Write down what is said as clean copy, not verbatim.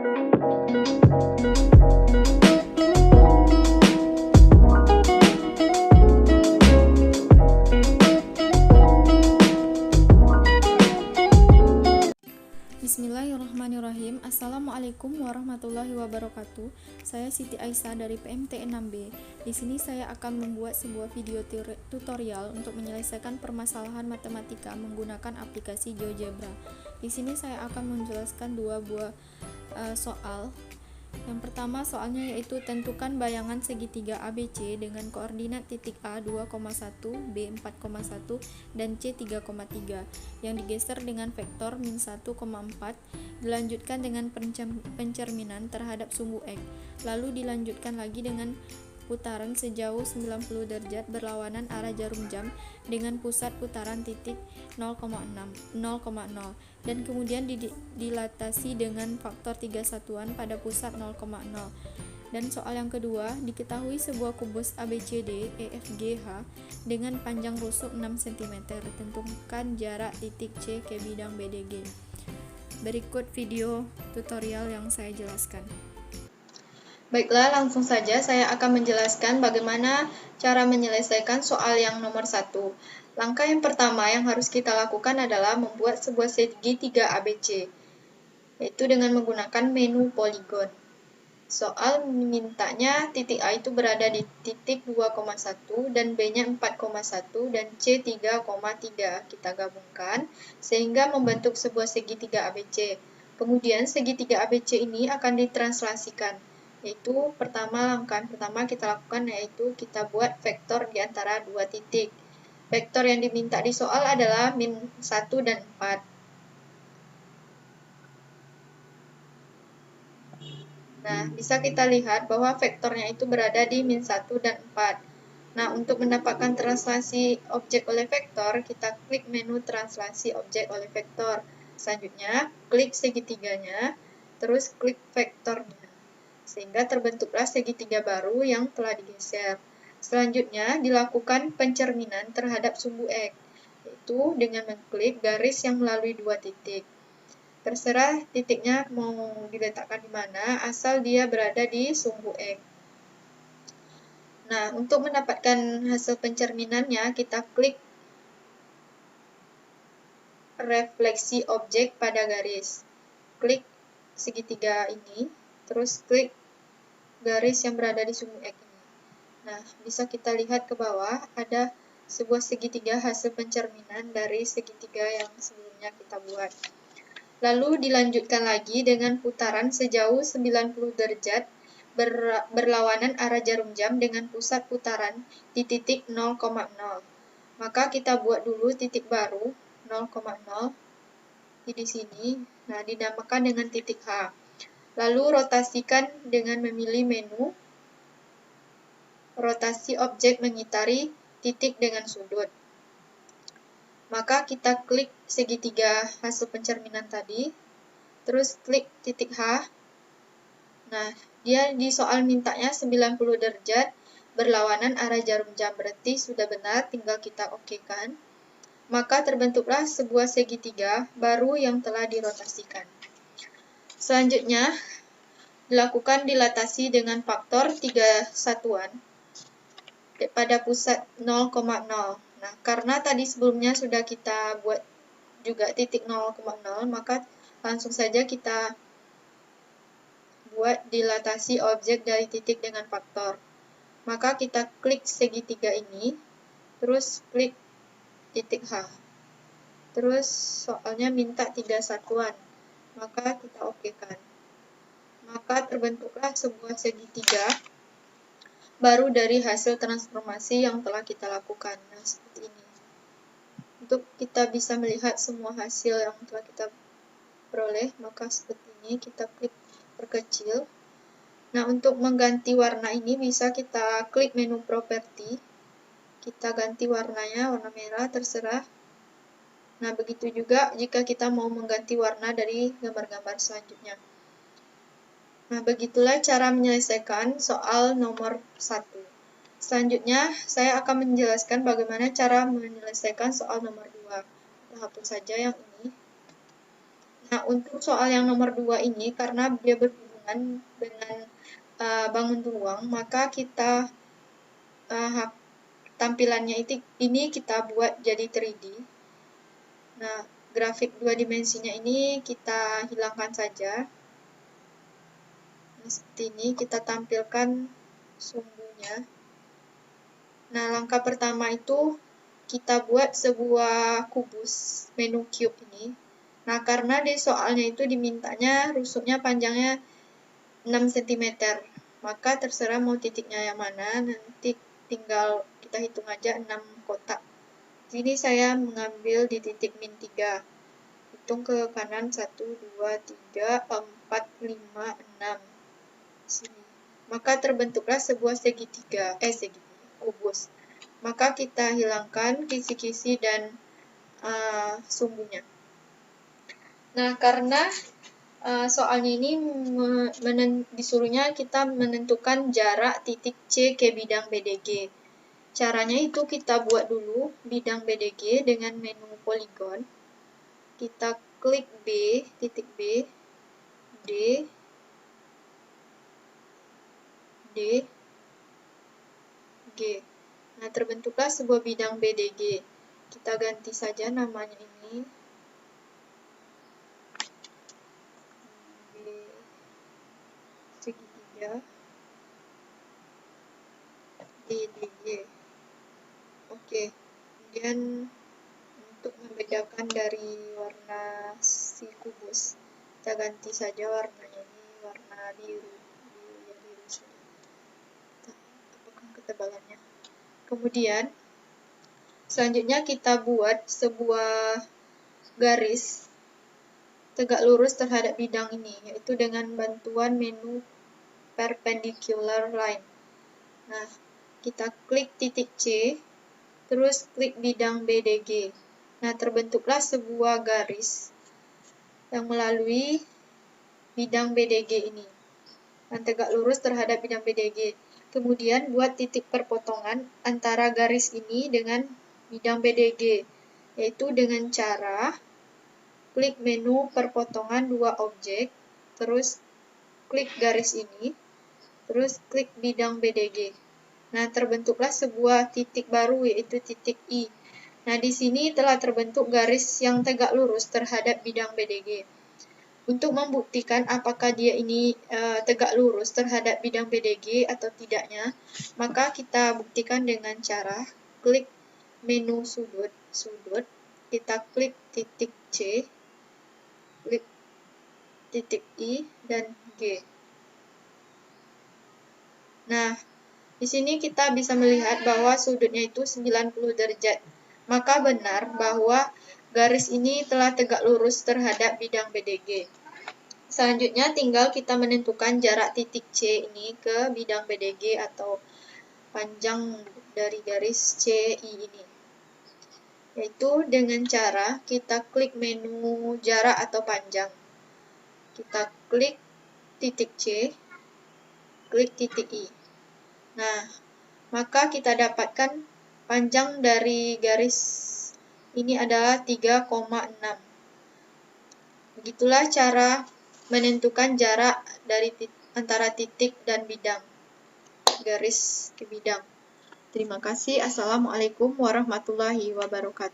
Bismillahirrahmanirrahim. Assalamualaikum warahmatullahi wabarakatuh. Saya Siti Aisyah dari PMT 6B. Di sini saya akan membuat sebuah video tutorial untuk menyelesaikan permasalahan matematika menggunakan aplikasi GeoGebra. Di sini saya akan menjelaskan dua buah soal. Yang pertama soalnya yaitu tentukan bayangan segitiga ABC dengan koordinat titik A 2,1, B 4,1, dan C 3,3 yang digeser dengan vektor min 1,4, dilanjutkan dengan pencerminan terhadap sumbu X, lalu dilanjutkan lagi dengan putaran sejauh 90 derajat berlawanan arah jarum jam dengan pusat putaran titik 0,0 dan kemudian dilatasi dengan faktor 3 satuan pada pusat 0,0. Dan soal yang kedua, diketahui sebuah kubus ABCD EFGH dengan panjang rusuk 6 cm. Tentukan jarak titik C ke bidang BDG. Berikut video tutorial yang saya jelaskan. Baiklah, langsung saja saya akan menjelaskan bagaimana cara menyelesaikan soal yang nomor 1. Langkah yang pertama yang harus kita lakukan adalah membuat sebuah segitiga ABC, yaitu dengan menggunakan menu poligon. Soal mintanya titik A itu berada di titik 2,1 dan B-nya 4,1 dan C 3,3. Kita gabungkan sehingga membentuk sebuah segitiga ABC. Kemudian segitiga ABC ini akan ditranslasikan. Yaitu langkah pertama kita lakukan yaitu kita buat vektor di antara dua titik. Vektor yang diminta di soal adalah min 1 dan 4. Nah, bisa kita lihat bahwa vektornya itu berada di min 1 dan 4. Nah, untuk mendapatkan translasi objek oleh vektor, kita klik menu translasi objek oleh vektor. Selanjutnya, klik segitiganya, terus klik vektornya. Sehingga terbentuklah segitiga baru yang telah digeser. Selanjutnya, dilakukan pencerminan terhadap sumbu X, yaitu dengan mengklik garis yang melalui dua titik. Terserah titiknya mau diletakkan di mana, asal dia berada di sumbu X. Nah, untuk mendapatkan hasil pencerminannya, kita klik refleksi objek pada garis. Klik segitiga ini, terus klik garis yang berada di sumbu X ini. Nah, bisa kita lihat ke bawah, ada sebuah segitiga hasil pencerminan dari segitiga yang sebelumnya kita buat. Lalu dilanjutkan lagi dengan putaran sejauh 90 derajat berlawanan arah jarum jam dengan pusat putaran di titik 0,0. Maka kita buat dulu titik baru 0,0 di sini. Nah, dinamakan dengan titik H. Lalu rotasikan dengan memilih menu rotasi objek mengitari titik dengan sudut. Maka kita klik segitiga hasil pencerminan tadi, terus klik titik H. Nah, dia di soal mintanya 90 derajat berlawanan arah jarum jam, berarti sudah benar, tinggal kita okekan. Maka terbentuklah sebuah segitiga baru yang telah dirotasikan. Selanjutnya, dilakukan dilatasi dengan faktor 3 satuan pada pusat 0,0. Nah, karena tadi sebelumnya sudah kita buat juga titik 0,0, maka langsung saja kita buat dilatasi objek dari titik dengan faktor. Maka kita klik segitiga ini, terus klik titik H. Terus soalnya minta 3 satuan, maka kita okekan. Maka terbentuklah sebuah segitiga baru dari hasil transformasi yang telah kita lakukan. Nah, seperti ini. Untuk kita bisa melihat semua hasil yang telah kita peroleh, maka seperti ini kita klik perkecil. Nah, untuk mengganti warna ini bisa kita klik menu properti. Kita ganti warnanya, warna merah, terserah. Nah, begitu juga jika kita mau mengganti warna dari gambar-gambar selanjutnya. Nah, begitulah cara menyelesaikan soal nomor 1. Selanjutnya, saya akan menjelaskan bagaimana cara menyelesaikan soal nomor 2. Kita hapus saja yang ini. Nah, untuk soal yang nomor 2 ini, karena dia berhubungan dengan bangun ruang, maka kita tampilannya ini kita buat jadi 3D. Nah, grafik 2 dimensinya ini kita hilangkan saja. Nah, seperti ini kita tampilkan sumbunya. Nah, langkah pertama itu kita buat sebuah kubus menu cube ini. Nah, karena di soalnya itu dimintanya rusuknya panjangnya 6 cm, maka terserah mau titiknya yang mana, nanti tinggal kita hitung aja 6 kotak. Sini saya mengambil di titik min 3. Hitung ke kanan 1, 2, 3, 4, 5, 6. Sini. Maka terbentuklah sebuah kubus. Maka kita hilangkan kisi-kisi dan sumbunya. Nah, karena soalnya ini disuruhnya kita menentukan jarak titik C ke bidang BDG. Caranya itu kita buat dulu bidang BDG dengan menu poligon. Kita klik B, titik B, D, D, G. Nah, terbentuklah sebuah bidang BDG. Kita ganti saja namanya ini. Segitiga DDG. Oke, kemudian untuk membedakan dari warna si kubus, kita ganti saja warnanya ini warna biru saja. Apakah ketebalannya? Kemudian selanjutnya kita buat sebuah garis tegak lurus terhadap bidang ini, yaitu dengan bantuan menu perpendicular line. Nah, kita klik titik C, terus klik bidang BDG. Nah, terbentuklah sebuah garis yang melalui bidang BDG ini. Dan tegak lurus terhadap bidang BDG. Kemudian buat titik perpotongan antara garis ini dengan bidang BDG, yaitu dengan cara klik menu perpotongan 2 objek, terus klik garis ini, terus klik bidang BDG. Nah, terbentuklah sebuah titik baru, yaitu titik I. Nah, di sini telah terbentuk garis yang tegak lurus terhadap bidang BDG. Untuk membuktikan apakah dia ini tegak lurus terhadap bidang BDG atau tidaknya, maka kita buktikan dengan cara klik menu sudut, kita klik titik C, klik titik I, dan G. Nah, di sini kita bisa melihat bahwa sudutnya itu 90 derajat. Maka benar bahwa garis ini telah tegak lurus terhadap bidang BDG. Selanjutnya tinggal kita menentukan jarak titik C ini ke bidang BDG atau panjang dari garis CI ini. Yaitu dengan cara kita klik menu jarak atau panjang. Kita klik titik C, klik titik I. Nah, maka kita dapatkan panjang dari garis ini adalah 3,6. Begitulah cara menentukan jarak dari antara titik dan bidang, garis ke bidang. Terima kasih. Assalamualaikum warahmatullahi wabarakatuh.